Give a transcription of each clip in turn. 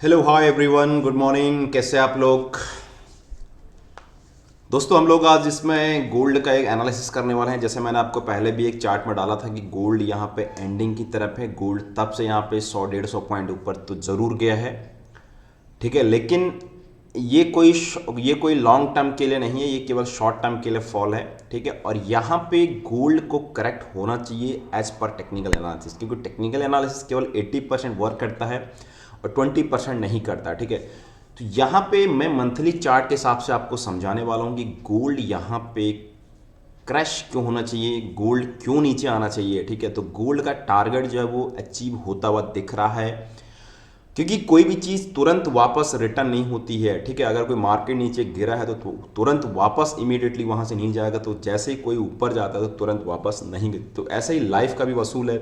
Hello hi everyone, good morning. कैसे आप लोग? दोस्तों, हम लोग आज इसमें गोल्ड का एक एनालिसिस करने वाले हैं। जैसे मैंने आपको पहले भी एक चार्ट में डाला था कि गोल्ड यहाँ पे एंडिंग की तरफ है। गोल्ड तब से यहाँ पे 100-150 पॉइंट ऊपर तो ज़रूर गया है, ठीक है। लेकिन ये कोई लॉन्ग टर्म के लिए नहीं है, ये केवल शॉर्ट टर्म के लिए फॉल है, ठीक है। और यहाँ पे गोल्ड को करेक्ट होना चाहिए एज पर टेक्निकल एनालिसिस, क्योंकि टेक्निकल एनालिसिस केवल 80% वर्क करता है और 20% नहीं करता, ठीक है। तो यहाँ पे मैं मंथली चार्ट के हिसाब से आपको समझाने वाला हूँ कि गोल्ड यहाँ पे क्रैश क्यों होना चाहिए, गोल्ड क्यों नीचे आना चाहिए, ठीक है। तो गोल्ड का टारगेट जो है वो अचीव होता हुआ दिख रहा है, क्योंकि कोई भी चीज़ तुरंत वापस रिटर्न नहीं होती है, ठीक है। अगर कोई मार्केट नीचे गिरा है तो तुरंत वापस इमीडिएटली वहाँ से नहीं जाएगा, तो जैसे ही कोई ऊपर जाता है तो तुरंत वापस नहीं गिर। तो ऐसा ही लाइफ का भी वसूल है,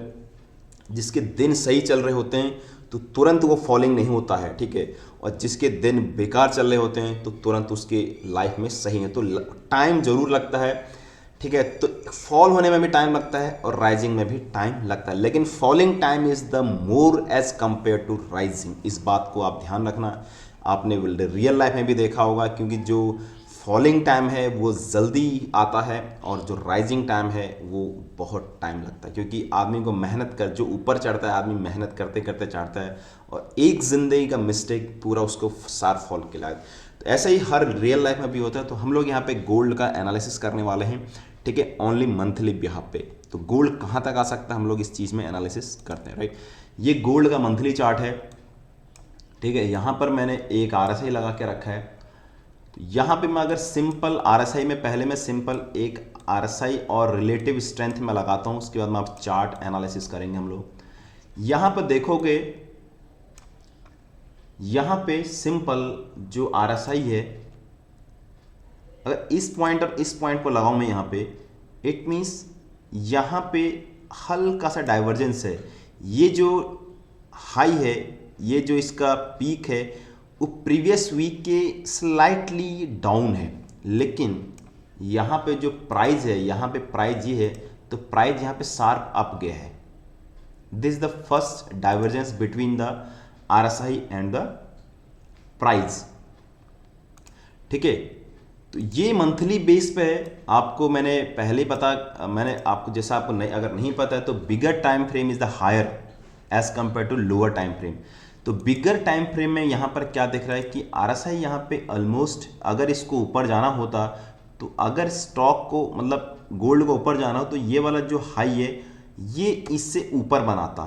जिसके दिन सही चल रहे होते हैं तो तुरंत वो फॉलिंग नहीं होता है, ठीक है। और जिसके दिन बेकार चल रहे होते हैं तो तुरंत उसके लाइफ में सही है। तो टाइम ज़रूर लगता है, ठीक है। तो फॉल होने में भी टाइम लगता है और राइजिंग में भी टाइम लगता है, लेकिन falling time is the more as compare to rising. इस बात को आप ध्यान रखना। आपने रियल लाइफ में भी देखा होगा, क्योंकि जो फॉलिंग टाइम है वो जल्दी आता है और जो राइजिंग टाइम है वो बहुत टाइम लगता है, क्योंकि आदमी को मेहनत कर, जो ऊपर चढ़ता है आदमी मेहनत करते करते चढ़ता है, और एक ज़िंदगी का मिस्टेक पूरा उसको सार फॉल के लायक। तो ऐसा ही हर रियल लाइफ में भी होता है। तो हम लोग यहाँ पे गोल्ड का एनालिसिस करने वाले हैं, ठीक है, ओनली मंथली बिहाफ पे। तो गोल्ड कहाँ तक आ सकता है हम लोग इस चीज़ में एनालिसिस करते हैं, राइट। ये गोल्ड का मंथली चार्ट है, ठीक है। यहाँ पर मैंने एक आरएसआई लगा के रखा है। तो यहाँ पे मैं अगर सिंपल आरएसआई में, पहले मैं सिंपल एक आरएसआई और रिलेटिव स्ट्रेंथ में लगाता हूँ, उसके बाद में आप चार्ट एनालिसिस करेंगे हम लोग। यहाँ पर देखोगे, यहाँ पे सिंपल जो आरएसआई है, अगर इस पॉइंट और इस पॉइंट को लगाऊं मैं यहाँ पे, इट मीन्स यहाँ पे हल्का सा डाइवर्जेंस है। ये जो हाई है, ये जो इसका पीक है, वो प्रीवियस वीक के स्लाइटली डाउन है। लेकिन यहाँ पे जो प्राइस है, यहाँ पे प्राइस ये है, तो प्राइस यहाँ पे शार्प अप गया है। This is the first divergence between the RSI and the price, ठीक है। तो ये मंथली बेस पे है। आपको मैंने पहले मैंने आपको, जैसा आपको नहीं, अगर नहीं पता है, तो bigger time frame is the higher as compare to lower time frame. तो बिगर टाइम फ्रेम में यहाँ पर क्या दिख रहा है कि आरएसआई यहाँ पे ऑलमोस्ट, अगर इसको ऊपर जाना होता, तो अगर स्टॉक को, मतलब गोल्ड को ऊपर जाना हो, तो ये वाला जो हाई है ये इससे ऊपर बनाता,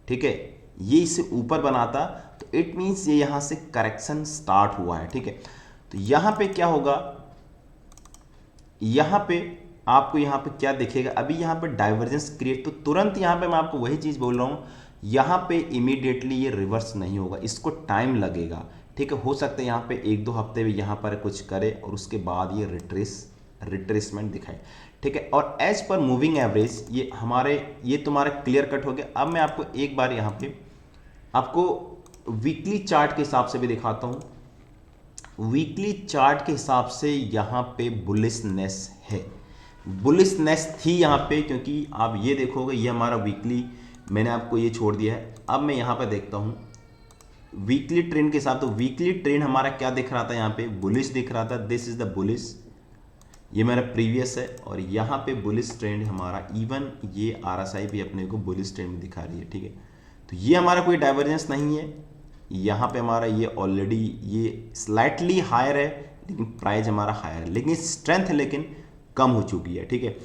ठीक है। ये इससे ऊपर बनाता, तो इट मीन्स ये यहाँ से करेक्शन स्टार्ट हुआ है, ठीक है। तो यहाँ पे क्या होगा, यहाँ पे आपको यहाँ पे क्या दिखेगा, अभी यहाँ पे डाइवर्जेंस क्रिएट, तो तुरंत यहाँ पे मैं आपको वही चीज़ बोल रहा हूँ, यहाँ पे इमीडिएटली ये रिवर्स नहीं होगा, इसको टाइम लगेगा, ठीक है। हो सकता है यहाँ पे 1-2 हफ्ते भी यहाँ पर कुछ करे और उसके बाद ये रिट्रेसमेंट दिखाए, ठीक है। और एज पर मूविंग एवरेज ये तुम्हारा क्लियर कट हो गया। अब मैं आपको एक बार यहाँ पे आपको वीकली चार्ट के हिसाब से भी दिखाता हूँ। वीकली चार्ट के हिसाब से यहाँ पे बुलिशनेस है, बुलिशनेस थी यहाँ पे, क्योंकि आप ये देखोगे ये हमारा वीकली, मैंने आपको ये छोड़ दिया है। अब मैं यहाँ पे देखता हूँ वीकली ट्रेंड के हिसाब, तो वीकली ट्रेंड हमारा क्या दिख रहा था, यहाँ पे बुलिश दिख रहा था। दिस इज द बुलिश, ये मेरा प्रीवियस है, और यहाँ पे बुलिश ट्रेंड हमारा, इवन ये आरएसआई भी अपने को बुलिश ट्रेंड में दिखा रही है, ठीक है। तो ये हमारा कोई डाइवर्जेंस नहीं है, यहाँ पे हमारा ये ऑलरेडी ये स्लाइटली हायर है, लेकिन प्राइस हमारा हायर है, लेकिन स्ट्रेंथ लेकिन कम हो चुकी है, ठीक है।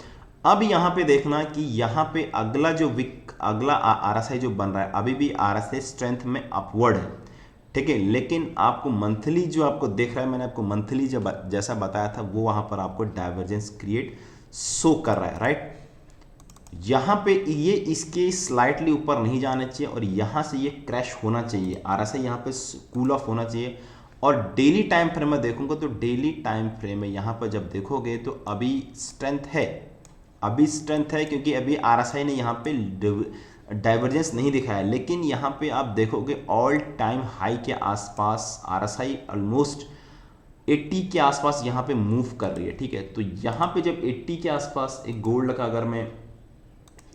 अब यहाँ पे देखना कि यहाँ पे अगला जो वीक, अगला आरएसआई जो बन रहा है, अभी भी आरएसआई स्ट्रेंथ में अपवर्ड है, ठीक है। लेकिन आपको मंथली जो आपको देख रहा है, मैंने आपको मंथली जब जैसा बताया था, वो वहाँ पर आपको डाइवर्जेंस क्रिएट शो कर रहा है, राइट। यहाँ पे ये इसके स्लाइटली ऊपर नहीं जाना चाहिए, और यहाँ से ये क्रैश होना चाहिए, आरएसआई यहाँ पे कूल ऑफ होना चाहिए। और डेली टाइम फ्रेम में देखूंगा, तो डेली टाइम फ्रेम में यहाँ पर जब देखोगे तो अभी स्ट्रेंथ है, अभी स्ट्रेंथ है, क्योंकि अभी आरएसआई ने यहाँ पे डाइवर्जेंस नहीं दिखाया। लेकिन यहाँ पे आप देखोगे ऑल टाइम हाई के आसपास आरएसआई ऑलमोस्ट 80 के आसपास यहाँ पे मूव कर रही है, ठीक है। तो यहाँ पे जब 80 के आसपास एक गोल्ड का अगर मैं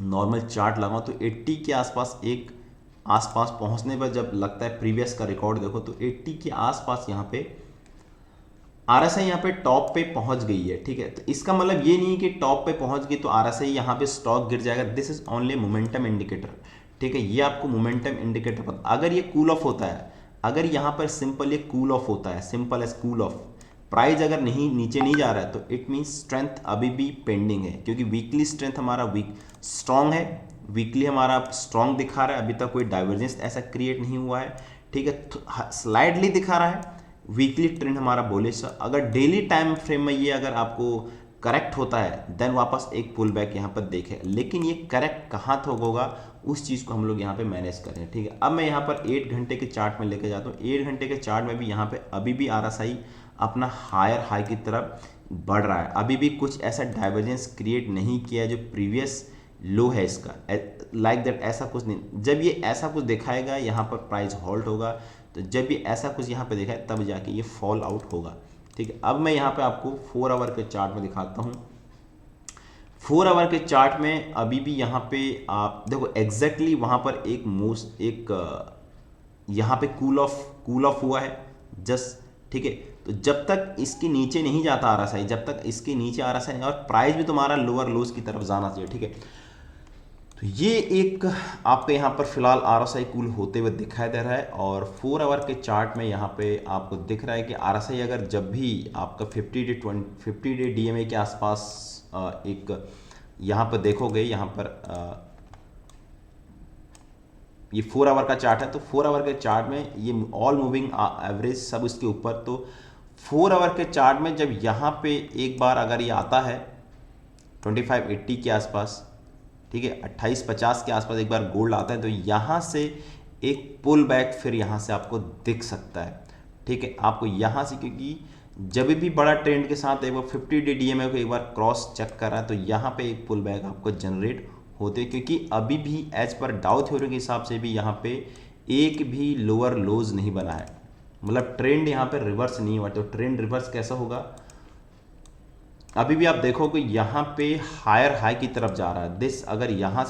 नॉर्मल चार्ट लगाऊं, तो 80 के आसपास एक आसपास पहुंचने पर जब लगता है प्रीवियस का रिकॉर्ड देखो तो 80 के आसपास यहाँ पे आरएसआई यहाँ पे टॉप पे पहुंच गई है। ठीक है, तो इसका मतलब ये नहीं है कि टॉप पे पहुंच गई तो आरएसआई यहाँ पे स्टॉक गिर जाएगा। This is only momentum indicator. ठीक है, ये आपको मोमेंटम इंडिकेटर पता। अगर ये कूल ऑफ होता है, अगर यहाँ पर सिंपल ये कूल ऑफ होता है, simple as cool off, price अगर नहीं नीचे नहीं जा रहा है तो इट मीन्स स्ट्रेंथ अभी भी पेंडिंग है, क्योंकि वीकली स्ट्रेंथ हमारा स्ट्रांग है, वीकली हमारा स्ट्रांग दिखा रहा है, अभी तक कोई डाइवर्जेंस ऐसा क्रिएट नहीं हुआ है। ठीक है, स्लाइडली दिखा रहा है, वीकली ट्रेंड हमारा बोलिश। अगर डेली टाइम फ्रेम में ये अगर आपको करेक्ट होता है देन वापस एक पुल बैक यहाँ पर देखें, लेकिन ये करेक्ट कहाँ तक होगा उस चीज़ को हम लोग यहाँ पे मैनेज करें। ठीक है, अब मैं यहाँ पर 8 घंटे के चार्ट में लेकर जाता हूँ। 8 घंटे के चार्ट में भी यहाँ पे अभी भी आरएसआई अपना हायर हाई की तरफ बढ़ रहा है, अभी भी कुछ ऐसा डाइवर्जेंस क्रिएट नहीं किया है जो प्रीवियस लो है इसका, लाइक दैट ऐसा कुछ नहीं। जब ये ऐसा कुछ दिखाएगा यहाँ पर प्राइस हॉल्ट होगा, तो जब ये ऐसा कुछ यहाँ पे दिखाए तब जाके ये फॉल आउट होगा। ठीक है, अब मैं यहाँ पे आपको 4 आवर के चार्ट में दिखाता हूँ। 4 आवर के चार्ट में अभी भी यहाँ पे आप देखो एग्जैक्टली वहाँ पर एक यहाँ पे कूल ऑफ हुआ है जस्ट। ठीक है, तो जब तक इसके नीचे नहीं जाता आरएसआई, जब तक इसके नीचे आरएसआई और प्राइस भी तुम्हारा लोअर लोज की तरफ जाना चाहिए। ठीक है, तो ये एक आपके यहाँ पर फिलहाल आरएसआई कूल होते हुए दिखाई दे रहा है। और 4 आवर के चार्ट में यहाँ पे आपको दिख रहा है कि आरएसआई अगर जब भी आपका 50 डे डीएमए के आसपास एक यहाँ पर देखोगे, यहाँ पर ये 4 आवर का चार्ट है, तो 4 आवर के चार्ट में ये ऑल मूविंग एवरेज सब इसके ऊपर। तो 4 आवर के चार्ट में जब यहाँ पे एक बार अगर ये आता है 2580 के आसपास, ठीक है, 2850 के आसपास एक बार गोल्ड आता है, तो यहाँ से एक पुल बैक फिर यहाँ से आपको दिख सकता है। ठीक है, आपको यहाँ से, क्योंकि जब भी बड़ा ट्रेंड के साथ एक बार 50 डे डीएमए को एक बार क्रॉस चेक कर रहा है तो यहाँ पे एक पुल बैक आपको जनरेट होते, क्योंकि अभी भी एज पर डाउ थ्योरी के हिसाब से भी यहाँ पे एक भी लोअर लोज नहीं बना है, मतलब ट्रेंड यहाँ पे रिवर्स नहीं हुआ। तो ट्रेंड रिवर्स कैसा होगा, अभी भी आप देखो कि यहाँ पे हायर हाई की तरफ जा रहा है। दिस अगर यहाँ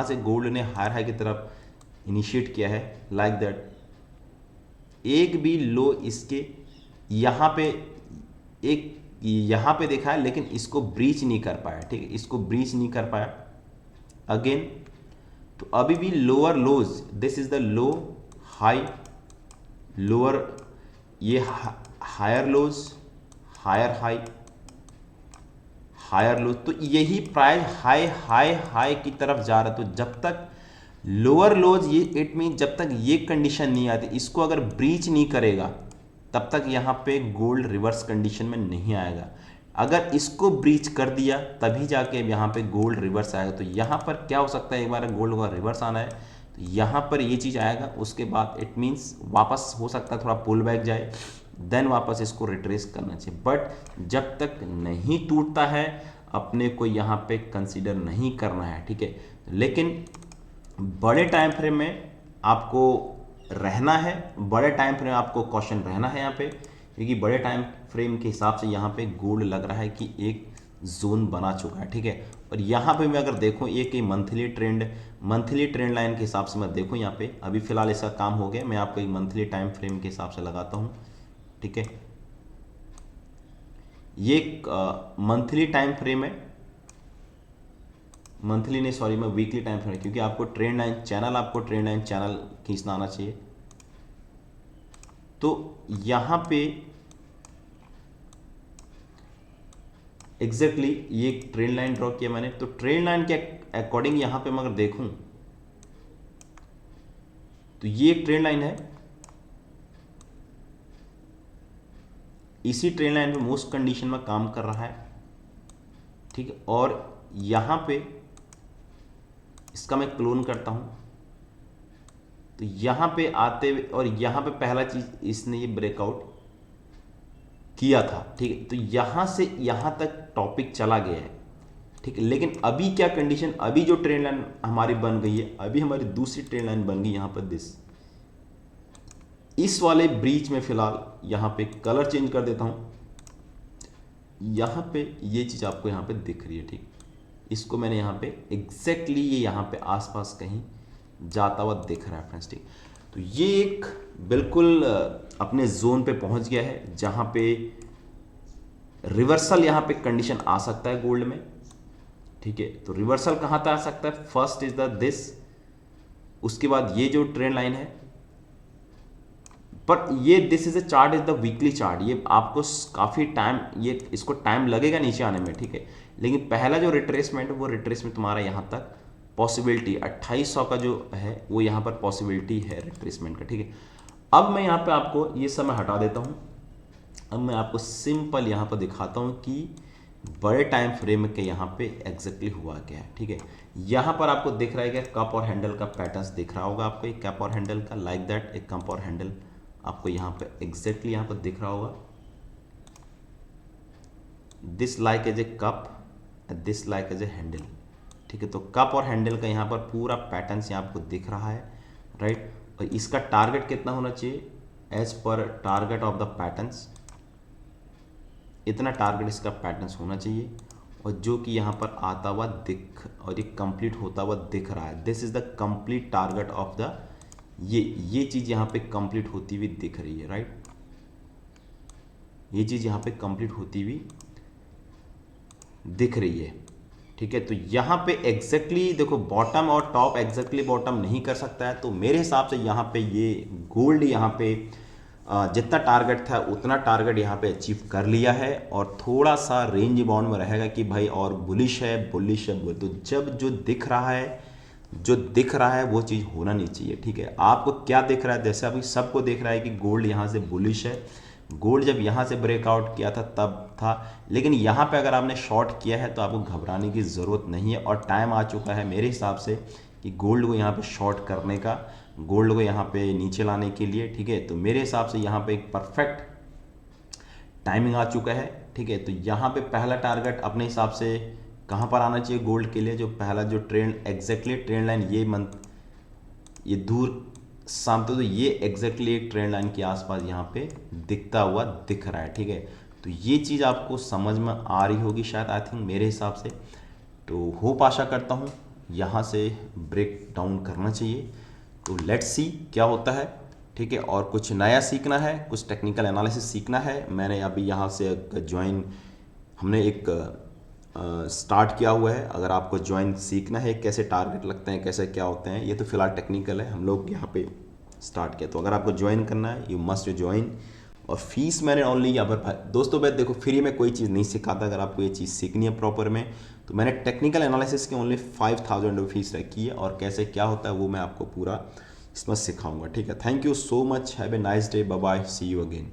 से गोल्ड ने हायर हाई की तरफ इनिशिएट किया है लाइक दैट, एक भी लो इसके यहाँ पे देखा है लेकिन इसको ब्रीच नहीं कर पाया। ठीक है, इसको ब्रीच नहीं कर पाया अगेन, तो अभी भी lower lows, this is the low high lower, ये higher lows higher high higher low, तो यही प्राइस हाई हाई हाई की तरफ जा रहा है। तो जब तक लोअर लोज, ये इट मीन जब तक ये कंडीशन नहीं आती, इसको अगर ब्रीच नहीं करेगा तब तक यहाँ पे गोल्ड रिवर्स कंडीशन में नहीं आएगा। अगर इसको ब्रीच कर दिया तभी जाके यहाँ पे गोल्ड रिवर्स आएगा। तो यहाँ पर क्या हो सकता है, एक बार गोल्ड का रिवर्स आना है तो यहाँ पर ये चीज़ आएगा, उसके बाद इट मीन्स वापस हो सकता है थोड़ा पुल बैक जाए, देन वापस इसको रिट्रेस करना चाहिए। बट जब तक नहीं टूटता है अपने को यहाँ पे कंसीडर नहीं करना है। ठीक है, लेकिन बड़े टाइम फ्रेम में आपको रहना है, बड़े टाइम फ्रेम आपको कॉशन रहना है यहाँ पे, क्योंकि बड़े टाइम फ्रेम के हिसाब से यहाँ पे गोल्ड लग रहा है कि एक जोन बना चुका है। ठीक है, और यहाँ पे मैं अगर देखूँ एक मंथली ट्रेंड लाइन के हिसाब से मैं देखूँ, यहाँ पे अभी फिलहाल इसका काम हो गया, मैं आपको एक मंथली टाइम फ्रेम के हिसाब से लगाता हूँ। ठीक है, ये मंथली टाइम फ्रेम है, मंथली नहीं सॉरी मैं वीकली टाइम फ्रेम, क्योंकि आपको ट्रेंड लाइन चैनल खींचना आना चाहिए। तो यहाँ पे एग्जैक्टली ये ट्रेंड लाइन ड्रॉ किया मैंने, तो ट्रेंड लाइन के अकॉर्डिंग यहाँ पे मैं अगर देखूं तो ये एक ट्रेंड लाइन है, इसी ट्रेंड लाइन पे मोस्ट कंडीशन में काम कर रहा है। ठीक है, और यहाँ पे इसका मैं क्लोन करता हूं तो यहाँ पे आते हुए, और यहाँ पे पहला चीज इसने ये ब्रेकआउट किया था। ठीक है, तो यहाँ से यहाँ तक टॉपिक चला गया है। ठीक है, लेकिन अभी क्या कंडीशन, अभी जो ट्रेंड लाइन हमारी बन गई है, अभी हमारी दूसरी ट्रेंड लाइन बन गई यहाँ पर दिस, इस वाले ब्रीच में फिलहाल यहाँ पे कलर चेंज कर देता हूँ, यहाँ पे ये चीज़ आपको यहाँ पे दिख रही है। ठीक, इसको मैंने यहाँ पे एग्जैक्टली ये यहाँ पे आसपास कहीं जाता हुआ दिख रहा है फ्रेंड्स, ठीक। तो ये एक बिल्कुल अपने जोन पे पहुंच गया है जहां पे रिवर्सल यहां पे कंडीशन आ सकता है गोल्ड में, ठीक है। तो रिवर्सल कहां तक आ सकता है, फर्स्ट इज द दिस, उसके बाद ये जो ट्रेंड लाइन है, पर ये this is a chart is the weekly chart, ये आपको काफी टाइम, ये इसको टाइम लगेगा नीचे आने में, ठीक है। लेकिन पहला जो रिट्रेसमेंट है वो रिट्रेसमेंट तुम्हारा यहां तक पॉसिबिलिटी 2800 का जो है वो यहां पर पॉसिबिलिटी है रिट्रेसमेंट का, ठीक है। अब मैं यहां पे आपको ये सब मैं हटा देता हूं, अब मैं आपको सिंपल यहां पर दिखाता हूं कि बड़े टाइम फ्रेम के यहाँ पे एग्जैक्टली हुआ क्या है, ठीक है। यहाँ पर आपको दिख रहा है कि कप और हैंडल का पैटर्न्स दिख रहा होगा आपको, एक कप और हैंडल का, लाइक दैट एक कप और हैंडल आपको यहाँ पे एग्जैक्टली यहाँ पर दिख रहा होगा, this like as a cup, this like as a handle, ठीक है। तो कप और हैंडल का यहाँ पर पूरा पैटर्न्स यहाँ आपको दिख रहा है, राइट। और इसका टारगेट कितना होना चाहिए, as per target of the patterns, इतना टारगेट इसका पैटर्न्स होना चाहिए, और जो कि यहाँ पर आता हुआ दिख और ये कंप्लीट होता हुआ दिख रहा है, this is the complete target of the, ये चीज़ यहाँ पे कंप्लीट होती हुई दिख रही है, राइट। ये चीज़ यहाँ पे कंप्लीट होती हुई दिख रही है, ठीक है। तो यहाँ पे एग्जैक्टली देखो बॉटम और टॉप एग्जैक्टली बॉटम नहीं कर सकता है, तो मेरे हिसाब से यहाँ पे ये गोल्ड यहाँ पे जितना टारगेट था उतना टारगेट यहाँ पे अचीव कर लिया है, और थोड़ा सा रेंज बाउंड में रहेगा कि भाई और बुलिश है, बुलिश है, तो जब जो दिख रहा है वो चीज़ होना नहीं चाहिए, ठीक है। आपको क्या दिख रहा है, जैसे अभी सबको दिख रहा है कि गोल्ड यहाँ से बुलिश है, गोल्ड जब यहाँ से ब्रेकआउट किया था तब था, लेकिन यहाँ पे अगर आपने शॉर्ट किया है तो आपको घबराने की ज़रूरत नहीं है, और टाइम आ चुका है मेरे हिसाब से कि गोल्ड को यहाँ पे शॉर्ट करने का, गोल्ड को यहाँ पे नीचे लाने के लिए, ठीक है। तो मेरे हिसाब से यहाँ पे एक परफेक्ट टाइमिंग आ चुका है, ठीक है। तो यहाँ पे पहला टारगेट अपने हिसाब से कहाँ पर आना चाहिए गोल्ड के लिए, जो पहला जो ट्रेंड एग्जैक्टली ट्रेंड लाइन ये मंथ ये दूर शाम तो ये एग्जैक्टली एक ट्रेंड लाइन के आसपास यहाँ पे दिखता हुआ दिख रहा है, ठीक है। तो ये चीज़ आपको समझ में आ रही होगी शायद, आई थिंक मेरे हिसाब से। तो होप आशा करता हूँ यहाँ से ब्रेक डाउन करना चाहिए, तो लेट्स सी क्या होता है, ठीक है। और कुछ नया सीखना है, कुछ टेक्निकल एनालिसिस सीखना है, मैंने अभी यहाँ से ज्वाइन, हमने एक स्टार्ट किया हुआ है, अगर आपको ज्वाइन सीखना है कैसे टारगेट लगते हैं, कैसे क्या होते हैं, ये तो फिलहाल टेक्निकल है, हम लोग यहाँ पे स्टार्ट किया। तो अगर आपको ज्वाइन करना है यू मस्ट ज्वाइन, और फीस मैंने ओनली यहाँ पर दोस्तों मैं देखो फ्री में कोई चीज़ नहीं सिखाता, अगर आपको ये चीज़ सीखनी है प्रॉपर में, तो मैंने टेक्निकल एनालिसिस की ओनली 5000 फीस रखी है, और कैसे क्या होता है वो मैं आपको पूरा इसमें सिखाऊंगा, ठीक है। Thank you so much, have a nice day, bye bye, see you again.